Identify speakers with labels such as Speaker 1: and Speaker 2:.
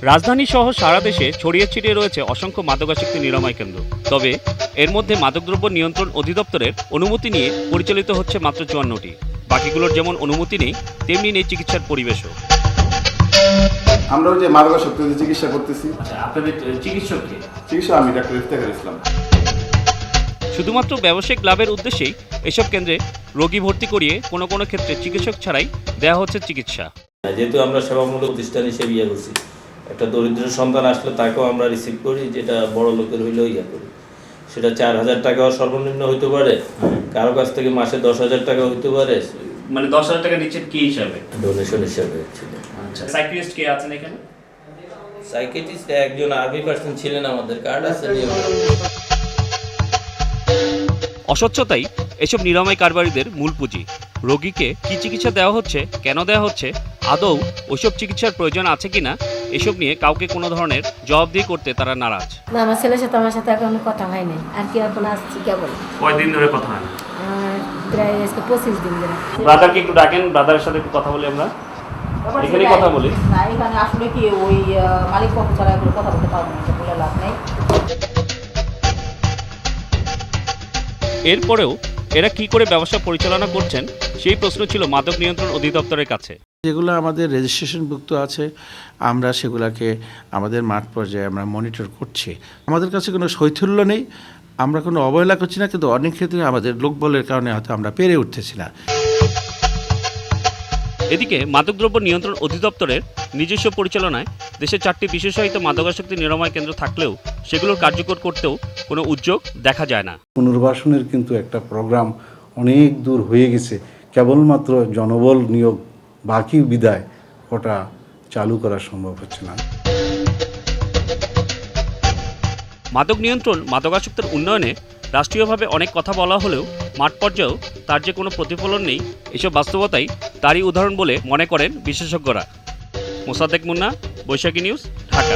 Speaker 1: রাজধানী সহ সারা দেশে ছড়িয়ে ছিটিয়ে রয়েছে অসংখ্য মাদকাসক্তি নিরাময় কেন্দ্র। তবে এর মধ্যে মাদকদ্রব্য নিয়ন্ত্রণ অধিদপ্তরের অনুমতি নিয়ে পরিচালিত হচ্ছে মাত্র 54টি। বাকিগুলোর যেমন অনুমতি নেই, তেমনি নেই চিকিৎসার পরিবেশও।
Speaker 2: আমরা ওই যে মাদকাসক্তিতে চিকিৎসা করতেছি।
Speaker 1: আপনাদের চিকিৎসক কে?
Speaker 2: চিকিৎসা আমি ডাক্তার ইফতেখার ইসলাম।
Speaker 1: শুধুমাত্র ব্যবসায়িক লাভের উদ্দেশ্যেই এসব কেন্দ্রে রোগী ভর্তি করিয়ে কোনো কোনো ক্ষেত্রে চিকিৎসক ছাড়াই দেওয়া হচ্ছে চিকিৎসা।
Speaker 3: যেহেতু আমরা সেবামূলক প্রতিষ্ঠান হিসেবে করছি, একটা দরিদ্র সন্তান আসলে তাকেও আমরা রিসিভ করি, যেটা বড় লোকের হইলেও করি। সেটা 4000 টাকাও সর্বনিম্ন হইতে পারে, কারো কাছ থেকে মাসে 10,000 টাকা হইতে পারে।
Speaker 1: মানে 10,000 টাকা নিচ্ছেন কি হিসাবে?
Speaker 3: ডোনেশন হিসাবে ছিল।
Speaker 1: আচ্ছা, সাইকিয়াট্রিস্ট কে আছেন এখানে?
Speaker 3: সাইকিয়াট্রিস্ট একজন আরবি পার্সন ছিলেন, আমাদের কার্ড আছে।
Speaker 1: অস্বচ্ছতাই এসব নিরাময় কারবারিদের মূল পুঁজি। রোগীকে কি চিকিৎসা দেওয়া হচ্ছে, কেন দেওয়া হচ্ছে, আদৌ ওইসব চিকিৎসার প্রয়োজন আছে কিনা, এসব নিয়ে কাউকে কোনো ধরনের জবাবদিহি করতে তারা নারাজ।
Speaker 4: না, আমার ছেলের সাথে আমার সাথে এখন কথা হয় নাই, আর কি এখন আসছি কেবল।
Speaker 1: কয়দিন ধরে কথা হয় না?
Speaker 4: প্রায় আজকে 25 দিন ধরে।
Speaker 1: ব্রাদারকে একটু ডাকেন, ব্রাদারের সাথে একটু কথা বলি আমরা। এখানে কথা বলি
Speaker 5: না, এখানে আসলে কি ওই মালিক পক্ষ ছাড়া এগুলো কথা বলতে পারবো না, বলে লাভ নেই।
Speaker 1: এরপরেও এরা কি করে ব্যবসা পরিচালনা করছেন, সেই প্রশ্ন ছিল মাদক নিয়ন্ত্রণ অধিদপ্তরের কাছে।
Speaker 6: যেগুলো আমাদের রেজিস্ট্রেশনভুক্ত আছে, আমরা সেগুলোকে আমাদের মাঠ পর্যায়ে আমরা মনিটর করছি। আমাদের কাছে কোনো শৈথল্য নেই, আমরা কোনো অবহেলা করছি না, কিন্তু অনেক ক্ষেত্রে আমাদের লোকবলের কারণে হয়তো আমরা পেরে উঠতেছি না।
Speaker 1: এদিকে মাদকদ্রব্য নিয়ন্ত্রণ অধিদপ্তরের নিজস্ব পরিচালনায় দেশে 4টি বিশেষায়িত মাদকাসক্তি নিরাময় কেন্দ্র থাকলেও সেগুলোর কার্যকর করতেও কোনো উদ্যোগ দেখা যায় না।
Speaker 7: পুনর্বাসনের কিন্তু একটা প্রোগ্রাম অনেক দূর হয়ে গেছে, কেবলমাত্র জনবল নিয়োগ বাকি বিদায় ওটা চালু করা সম্ভব হচ্ছে না।
Speaker 1: মাদক নিয়ন্ত্রণ, মাদকাসক্তির উন্নয়নে রাষ্ট্রীয়ভাবে অনেক কথা বলা হলেও মাঠ পর্যায়েও তার যে কোনো প্রতিফলন নেই, এসব বাস্তবতাই তারই উদাহরণ বলে মনে করেন বিশেষজ্ঞরা। মোসাদ্দেক মুন্না, বৈশাখী নিউজ, ঢাকা।